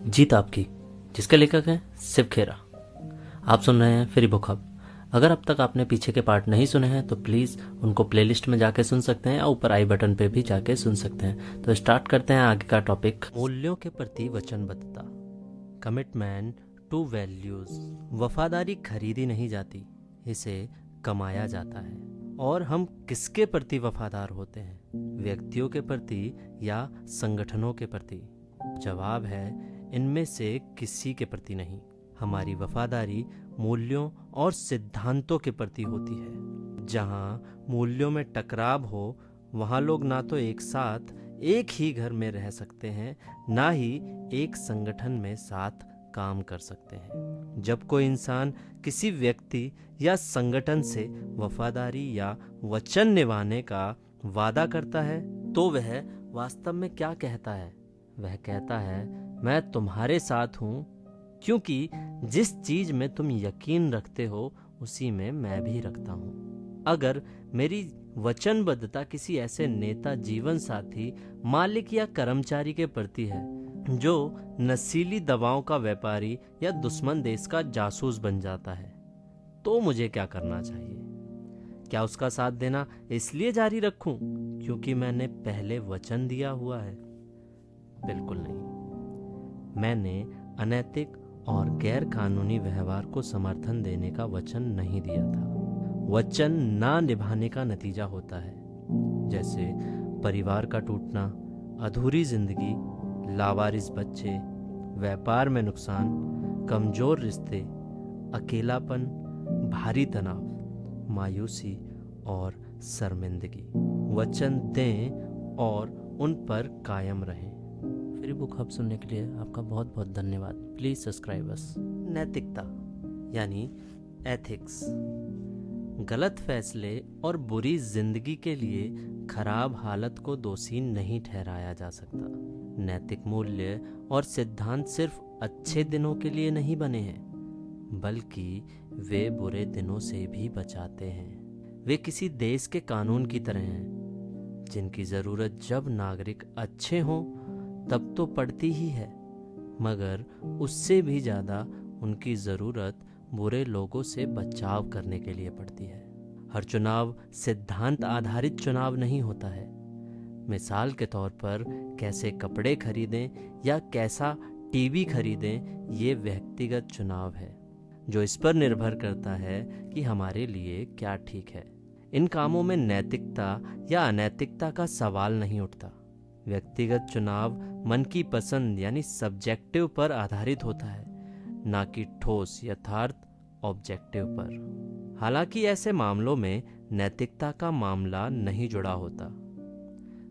जीत आपकी, जिसके लेखक हैं शिव खेरा। आप सुन रहे हैं फ्री बुक हब। अगर अब तक आपने पीछे के पार्ट नहीं सुने हैं तो प्लीज़ उनको प्लेलिस्ट में जाके सुन सकते हैं या ऊपर आई बटन पे भी जाके सुन सकते हैं। तो स्टार्ट करते हैं आगे का टॉपिक। मूल्यों के प्रति वचनबद्धता, कमिटमेंट टू वैल्यूज। वफादारी खरीदी नहीं जाती, इसे कमाया जाता है। और हम किसके प्रति वफादार होते हैं, व्यक्तियों के प्रति या संगठनों के प्रति? जवाब है इनमें से किसी के प्रति नहीं। हमारी वफादारी मूल्यों और सिद्धांतों के प्रति होती है। जहाँ मूल्यों में टकराव हो वहाँ लोग ना तो एक साथ एक ही घर में रह सकते हैं, ना ही एक संगठन में साथ काम कर सकते हैं। जब कोई इंसान किसी व्यक्ति या संगठन से वफादारी या वचन निभाने का वादा करता है तो वह वास्तव में क्या कहता है? वह कहता है, मैं तुम्हारे साथ हूँ, क्योंकि जिस चीज में तुम यकीन रखते हो उसी में मैं भी रखता हूँ। अगर मेरी वचनबद्धता किसी ऐसे नेता, जीवन साथी, मालिक या कर्मचारी के प्रति है जो नशीली दवाओं का व्यापारी या दुश्मन देश का जासूस बन जाता है, तो मुझे क्या करना चाहिए? क्या उसका साथ देना इसलिए जारी रखूं क्योंकि मैंने पहले वचन दिया हुआ है? बिल्कुल नहीं। मैंने अनैतिक और गैर कानूनी व्यवहार को समर्थन देने का वचन नहीं दिया था। वचन ना निभाने का नतीजा होता है, जैसे परिवार का टूटना, अधूरी जिंदगी, लावारिस बच्चे, व्यापार में नुकसान, कमजोर रिश्ते, अकेलापन, भारी तनाव, मायूसी और शर्मिंदगी। वचन दें और उन पर कायम रहें। फ्री बुक हब सुनने के लिए आपका बहुत बहुत धन्यवाद। Please subscribe us. नैतिकता यानी एथिक्स, गलत फैसले और बुरी जिंदगी के लिए खराब हालत को दोषी नहीं ठहराया जा सकता। नैतिक मूल्य और सिद्धांत सिर्फ अच्छे दिनों के लिए नहीं बने हैं, बल्कि वे बुरे दिनों से भी बचाते हैं। वे किसी देश के कानून की तरह हैं, जिनकी ज़रूरत जब नागरिक अच्छे हों तब तो पड़ती ही है, मगर उससे भी ज़्यादा उनकी ज़रूरत बुरे लोगों से बचाव करने के लिए पड़ती है। हर चुनाव सिद्धांत आधारित चुनाव नहीं होता है। मिसाल के तौर पर कैसे कपड़े खरीदें या कैसा टीवी खरीदें, ये व्यक्तिगत चुनाव है जो इस पर निर्भर करता है कि हमारे लिए क्या ठीक है। इन कामों में नैतिकता या अनैतिकता का सवाल नहीं उठता। व्यक्तिगत चुनाव मन की पसंद यानी सब्जेक्टिव पर आधारित होता है, ना कि ठोस यथार्थ ऑब्जेक्टिव पर। हालांकि ऐसे मामलों में नैतिकता का मामला नहीं जुड़ा होता,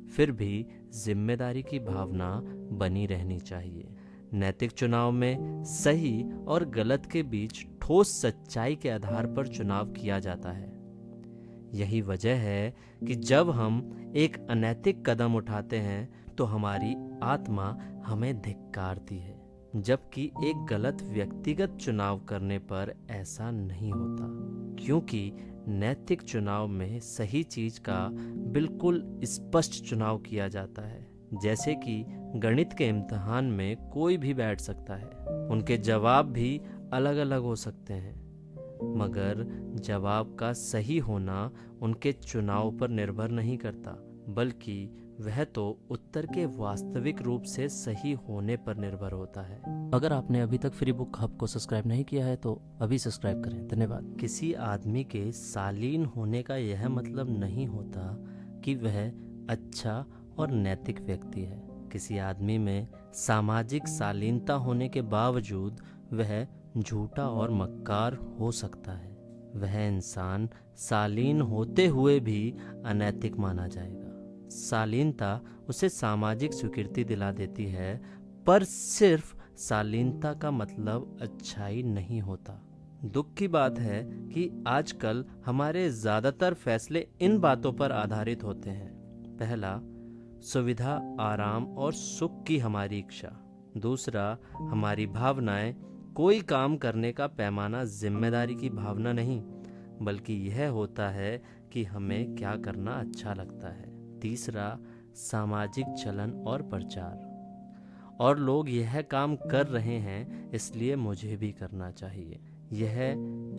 फिर भी जिम्मेदारी की भावना बनी रहनी चाहिए। नैतिक चुनाव में सही और गलत के बीच ठोस सच्चाई के आधार पर चुनाव किया जाता है। यही वजह है कि जब हम एक अनैतिक कदम उठाते हैं तो हमारी आत्मा हमें धिक्कारती है, जबकि एक गलत व्यक्तिगत चुनाव करने पर ऐसा नहीं होता, क्योंकि नैतिक चुनाव में सही चीज का बिल्कुल स्पष्ट चुनाव किया जाता है। जैसे कि गणित के इम्तिहान में कोई भी बैठ सकता है, उनके जवाब भी अलग अलग हो सकते हैं, मगर जवाब का सही होना उनके चुनाव पर निर्भर नहीं करता, बल्कि वह तो उत्तर के वास्तविक रूप से सही होने पर निर्भर होता है। अगर आपने अभी तक फ्री बुक हब को सब्सक्राइब नहीं किया है तो अभी सब्सक्राइब करें। धन्यवाद। किसी आदमी के शालीन होने का यह मतलब नहीं होता कि वह अच्छा और नैतिक व्यक्ति है। किसी आदमी में सामाजिक शालीनता होने के बावजूद वह झूठा और मक्कार हो सकता है। वह इंसान शालीन होते हुए भी अनैतिक माना जाएगा। शालीनता उसे सामाजिक स्वीकृति दिला देती है, पर सिर्फ शालीनता का मतलब अच्छाई नहीं होता। दुख की बात है कि आजकल हमारे ज़्यादातर फैसले इन बातों पर आधारित होते हैं। पहला, सुविधा, आराम और सुख की हमारी इच्छा। दूसरा, हमारी भावनाएं। कोई काम करने का पैमाना जिम्मेदारी की भावना नहीं, बल्कि यह होता है कि हमें क्या करना अच्छा लगता है। तीसरा, सामाजिक चलन और प्रचार। और लोग यह काम कर रहे हैं, इसलिए मुझे भी करना चाहिए। यह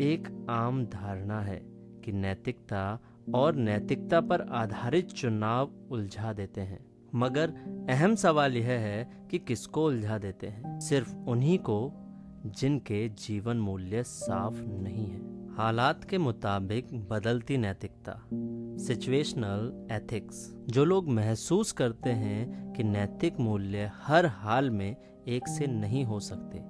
एक आम धारणा है कि नैतिकता और नैतिकता पर आधारित चुनाव उलझा देते हैं, मगर अहम सवाल यह है कि किसको उलझा देते हैं। सिर्फ उन्हीं को जिनके जीवन मूल्य साफ नहीं है। हालात के मुताबिक बदलती नैतिकता, सिचुएशनल एथिक्स। जो लोग महसूस करते हैं कि नैतिक मूल्य हर हाल में एक से नहीं हो सकते,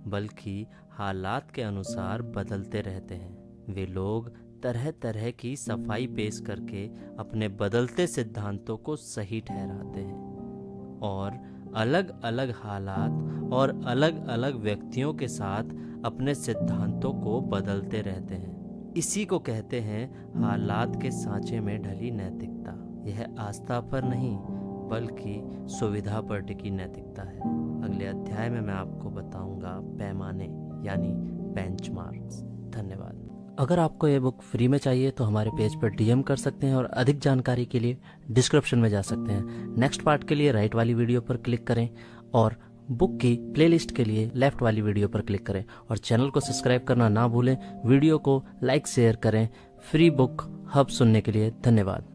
बल्कि हालात के अनुसार बदलते रहते हैं, वे लोग तरह तरह की सफाई पेश करके अपने बदलते सिद्धांतों को सही ठहराते हैं और अलग अलग हालात और अलग अलग व्यक्तियों के साथ अपने सिद्धांतों को बदलते रहते हैं। इसी को कहते हैं हालात के सांचे में ढली नैतिकता। यह आस्था पर नहीं बल्कि सुविधा पर टिकी नैतिकता है। अगले अध्याय में मैं आपको बताऊंगा पैमाने यानी बेंचमार्क्स। धन्यवाद। अगर आपको ये बुक फ्री में चाहिए तो हमारे पेज पर डीएम कर सकते हैं और अधिक जानकारी के लिए डिस्क्रिप्शन में जा सकते हैं। नेक्स्ट पार्ट के लिए राइट वाली वीडियो पर क्लिक करें और बुक की प्लेलिस्ट के लिए लेफ्ट वाली वीडियो पर क्लिक करें और चैनल को सब्सक्राइब करना ना भूलें। वीडियो को लाइक शेयर करें। फ्री बुक हब सुनने के लिए धन्यवाद।